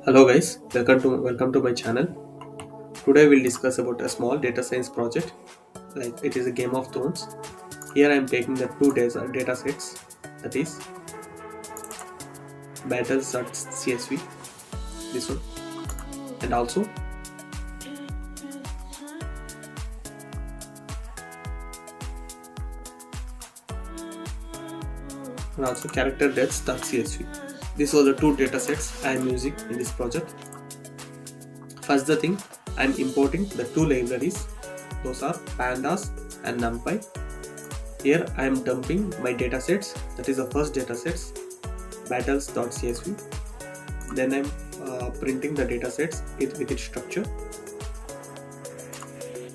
Hello guys, welcome to my channel. Today we'll discuss about a small data science project, like it is a Game of Thrones. Here I am taking the two data sets, that is battles.csv, this one, and also character deaths.csv. These are the two data sets I am using in this project. First the thing, I am importing the two libraries, those are pandas and numpy. Here I am dumping my data sets, that is the first data sets, battles.csv. Then I am printing the data sets with its structure.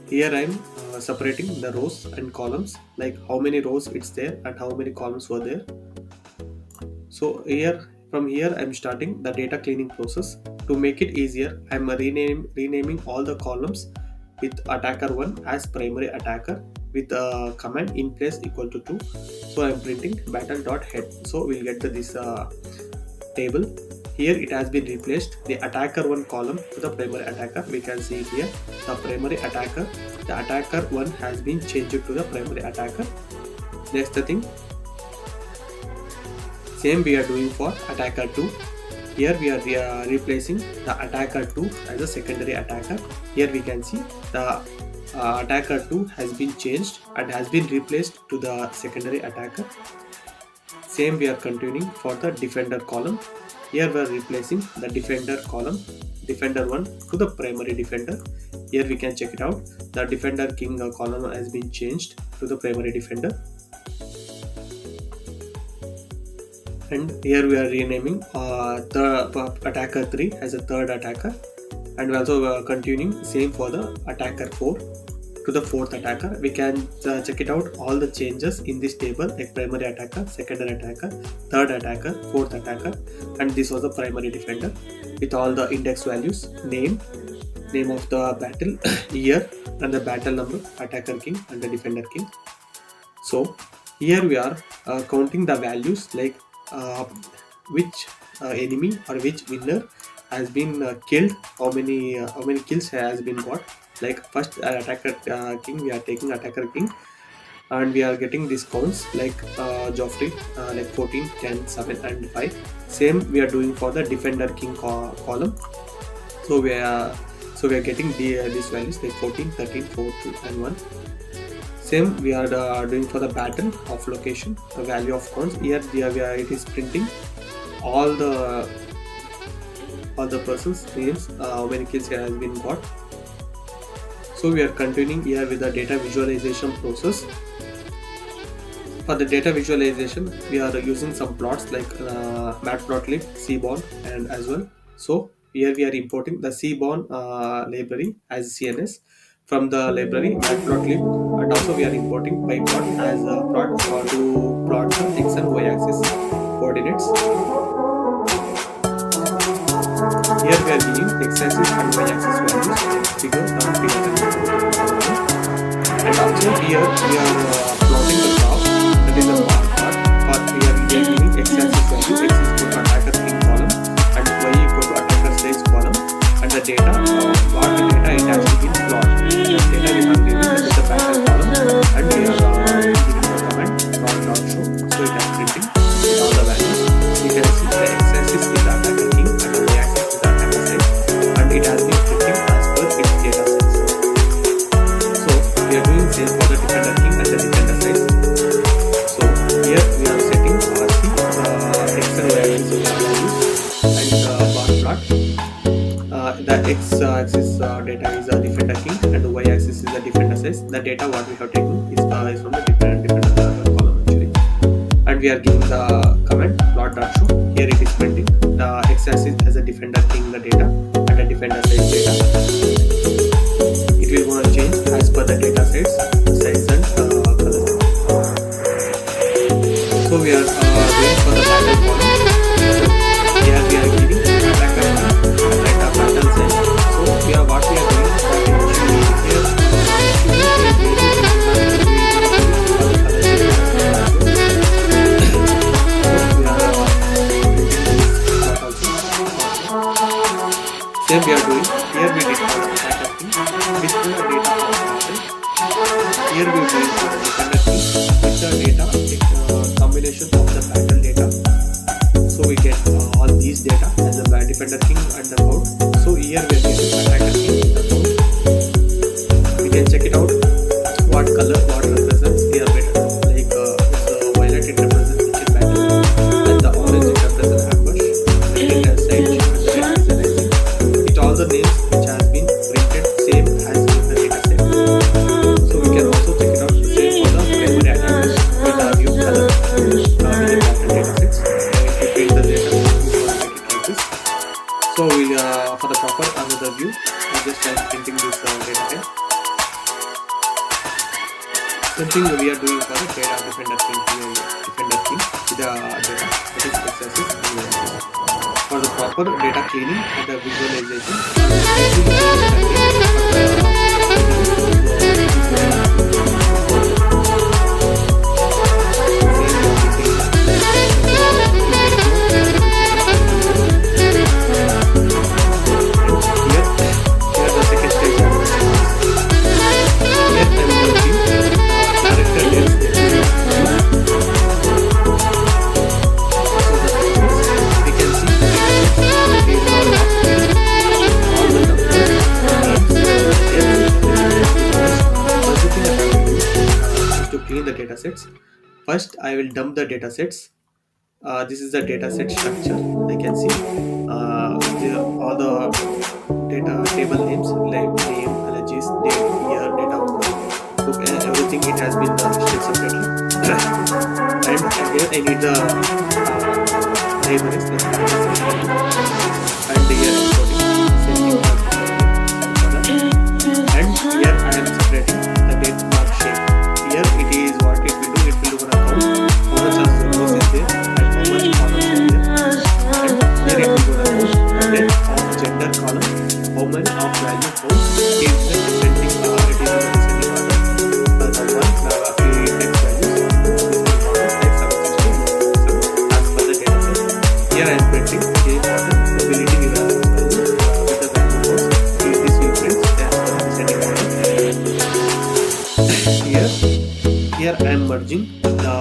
Here I am separating the rows and columns, like how many rows it's there and how many columns were there. So from here I am starting the data cleaning process. To make it easier, I am renaming all the columns with attacker1 as primary attacker with a command in place equal to 2. So I am printing battle.head. So we'll get this table. Here it has been replaced the attacker1 column to the primary attacker. We can see here the primary attacker, the attacker1 has been changed to the primary attacker. Next the thing, same we are doing for attacker 2. Here we are replacing the attacker 2 as a secondary attacker. Here we can see the attacker 2 has been changed and has been replaced to the secondary attacker. Same we are continuing for the defender column. Here we are replacing the defender column, defender 1 to the primary defender. Here we can check it out. The defender king column has been changed to the primary defender. And here we are renaming the attacker 3 as a third attacker, and we also continuing same for the attacker 4 to the fourth attacker. We can check it out all the changes in this table, like primary attacker, secondary attacker, third attacker, fourth attacker, and this was the primary defender with all the index values, name of the battle, year, and the battle number, attacker king and the defender king. So here we are counting the values, like which enemy or which winner has been killed, how many kills has been got. Like first attacker king, we are taking attacker king and we are getting these counts, like Joffrey like 14, 10, 7 and 5. Same we are doing for the defender king column. So we are getting these values like 14, 13, 4, 2 and 1. Same we are doing for the battle of location, the value of counts. Here it is printing all the persons names, how many kills has been got. So we are continuing here with the data visualization process. For the data visualization, we are using some plots like matplotlib, SEABORN and as well. So here we are importing the SEABORN library as CNS from the library matplotlib, and also we are importing pyplot as a plot to plot the x and y axis coordinates. Here we are giving x axis and y axis values, figure down, figure and also here we are plotting the graph, that is the bar part. For here we are giving x axis value, x is equal to attacker king column and y equal to attacker stage column, and the data, what the data it has to be plotted. The data we have given, that is the battle column, and we are giving the command plot.show. So it is printing with all the values. You can see the x axis is the attacker king and the y axis is the attacker stage, and it has been printing as per its data sets. So we are doing same for the defender king and the defender side. So here we are setting RC, x and y axis values, and bar plot. The x axis data is the defender king and the y axis is the defender size. The data what we have taken is from the defender column actually, and we are giving the command plot.show. Here it is printing the x axis as a defender king the data and the defender size data. It will going to change as per the data size and color. So we are doing for the battle column. Here we are giving attacker battle size. So what we are doing here. So same we are doing. Here we did for the attacker key with the data of battle. Here we did for the defender key with the data combination of the battle data. So we get all these data as the defender king and the code. So here we are getting attacker king in the code. We can check it out. What color, what represents here better. Like it's violet, it represents the battle, and the orange it represents ambush. It has side and the red is the rising. It all the names which has been printed same as in the data set. So we can also check it out the same for the memory attackers with the view color within data sets. If you print the data, you want to make it like this. So we for the proper another view, we just try printing this data set. Same thing we are doing for the data defender king with the data that is successes. For the proper data cleaning and the data sets. First, I will dump the data sets. This is the data set structure. I can see all the data table names like name, allergies, date, year, data of birth, book, and everything. It has been listed separately. And here I need the libraries and here and here I am separating the date mark shape. Here it is what it will do. It will do an account how much of rows is there and how much columns are there. And here it will do an account of gender column, how many of value holes is the descending it is in the descending order. The one text values as per the data set. Here I am printing change order ability with the value holes. This will print as per the descending order. Here I am merging the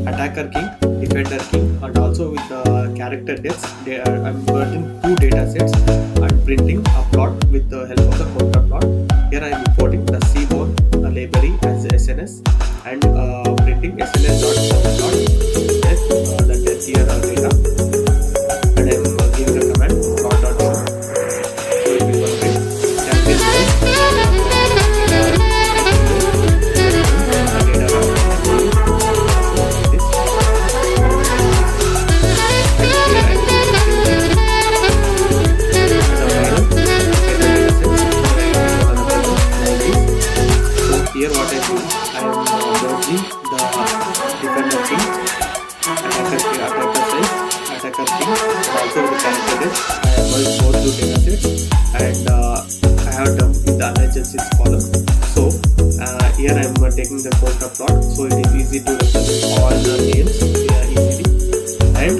attacker king, defender king, and also with the character deaths. I am merging two data sets and printing a plot with the help of the counter plot. Here I am importing the SEABORN library as SNS and printing SNS.plot the death year data. And I am giving the command plot.show. So it will print champion world. Here what I do, I am merging the defender king, attacker size, attacker king, and also the character death. I have merged both two data sets and I have done in the allegiances column. So here I am taking the counter plot, so it is easy to represent all the names easily. And